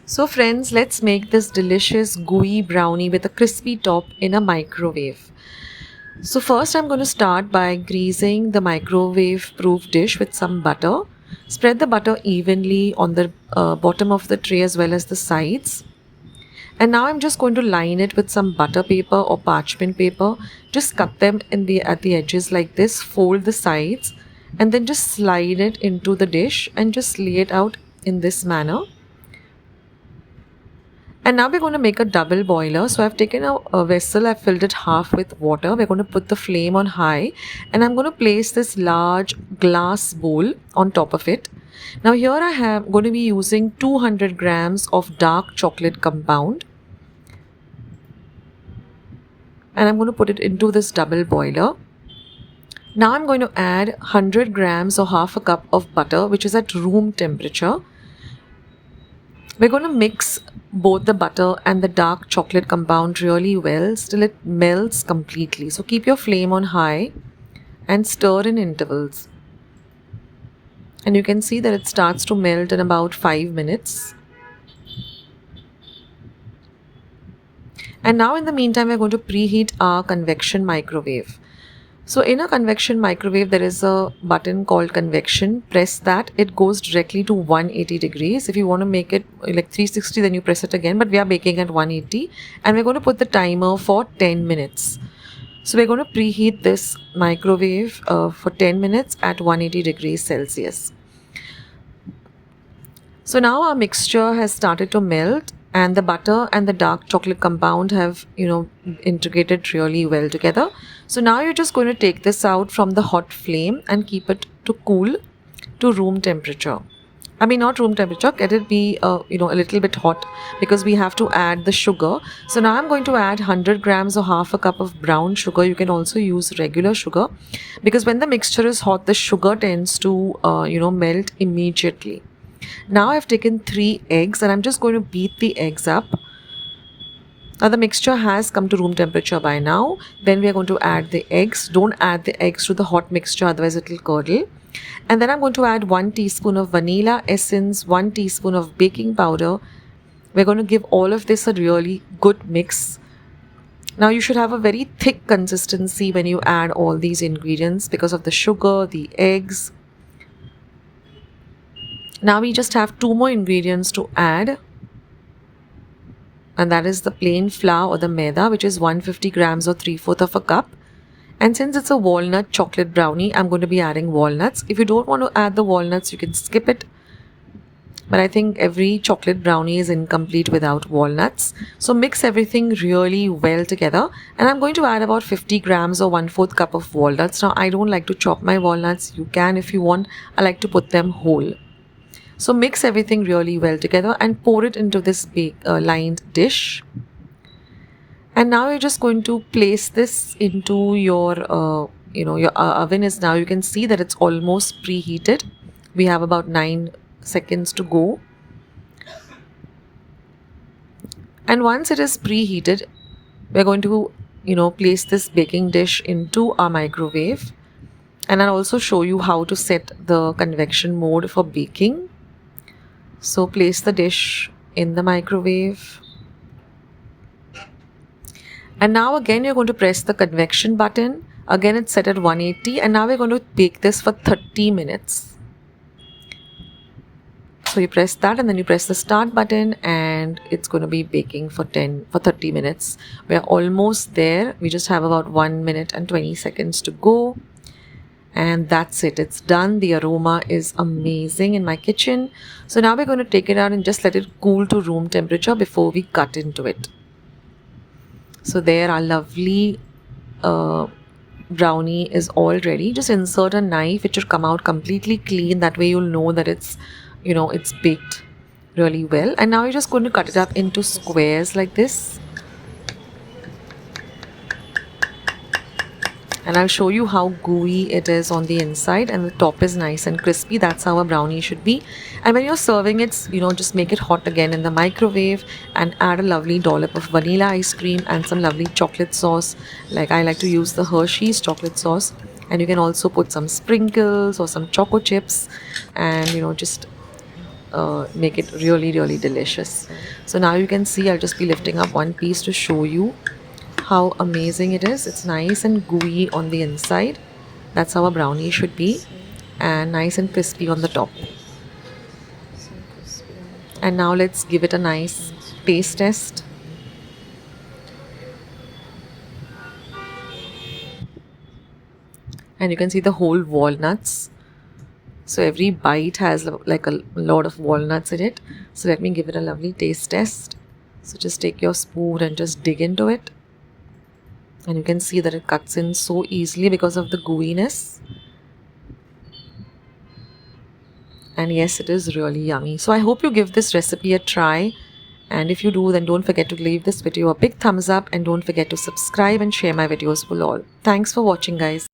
So friends, let's make this delicious gooey brownie with a crispy top in a microwave. So first I'm going to start by greasing the microwave proof dish with some butter. Spread the butter evenly on the bottom of the tray as well as the sides. And now I'm just going to line it with some butter paper or parchment paper. Just cut them at the edges like this, fold the sides, and then just slide it into the dish and just lay it out in this manner. And now we're going to make a double boiler. So I've taken a vessel, I've filled it half with water. We're going to put the flame on high and I'm going to place this large glass bowl on top of it. Now here I am going to be using 200 grams of dark chocolate compound. And I'm going to put it into this double boiler. Now I'm going to add 100 grams or half a cup of butter, which is at room temperature. We're going to mix both the butter and the dark chocolate compound really well till it melts completely. So keep your flame on high and stir in intervals. And you can see that it starts to melt in about 5 minutes. And now in the meantime, we're going to preheat our convection microwave. So in a convection microwave, there is a button called convection. Press that. It goes directly to 180 degrees. If you want to make it like 360, then you press it again. But we are baking at 180. And we're going to put the timer for 10 minutes. So we're going to preheat this microwave for 10 minutes at 180 degrees Celsius. So now our mixture has started to melt. And the butter and the dark chocolate compound have, integrated really well together. So now you're just going to take this out from the hot flame and keep it to cool to room temperature. I mean, not room temperature, let it be, a little bit hot because we have to add the sugar. So now I'm going to add 100 grams or half a cup of brown sugar. You can also use regular sugar because when the mixture is hot, the sugar tends to, melt immediately. Now I've taken 3 eggs and I'm just going to beat the eggs up. Now the mixture has come to room temperature by now. Then we are going to add the eggs. Don't add the eggs to the hot mixture, otherwise it will curdle. And then I'm going to add 1 teaspoon of vanilla essence, 1 teaspoon of baking powder. We're going to give all of this a really good mix. Now you should have a very thick consistency when you add all these ingredients because of the sugar, the eggs. Now we just have 2 more ingredients to add, and that is the plain flour or the maida, which is 150 grams or 3/4 of a cup. And since it's a walnut chocolate brownie, I'm going to be adding walnuts. If you don't want to add the walnuts, you can skip it. But I think every chocolate brownie is incomplete without walnuts. So mix everything really well together. And I'm going to add about 50 grams or 1/4 cup of walnuts. Now I don't like to chop my walnuts. You can if you want. I like to put them whole. So mix everything really well together and pour it into this lined dish. And now you're just going to place this into your oven is now, you can see that it's almost preheated. We have about 9 seconds to go. And once it is preheated, we're going to, place this baking dish into our microwave. And I'll also show you how to set the convection mode for baking. So place the dish in the microwave. And now again you're going to press the convection button. Again it's set at 180 and now we're going to bake this for 30 minutes. So you press that and then you press the start button and it's going to be baking for 30 minutes. We're almost there. We just have about 1 minute and 20 seconds to go. And that's it. It's done. The aroma is amazing in my kitchen. So now we're going to take it out and just let it cool to room temperature before we cut into it. So there, our lovely brownie is all ready. Just insert a knife. It should come out completely clean. That way you'll know that it's, it's baked really well. And now you're just going to cut it up into squares like this. And I'll show you how gooey it is on the inside and the top is nice and crispy. That's how a brownie should be. And when you're serving it, just make it hot again in the microwave and add a lovely dollop of vanilla ice cream and some lovely chocolate sauce. Like I like to use the Hershey's chocolate sauce. And you can also put some sprinkles or some choco chips and, just make it really, really delicious. So now you can see I'll just be lifting up one piece to show you how amazing it is. It's nice and gooey on the inside. That's how a brownie should be, and nice and crispy on the top. And now let's give it a nice taste test. And you can see the whole walnuts. So every bite has like a lot of walnuts in it. So let me give it a lovely taste test. So just take your spoon and just dig into it. And you can see that it cuts in so easily because of the gooiness. And yes, it is really yummy. So I hope you give this recipe a try. And if you do, then don't forget to leave this video a big thumbs up, and don't forget to subscribe and share my videos with all. Thanks for watching, guys.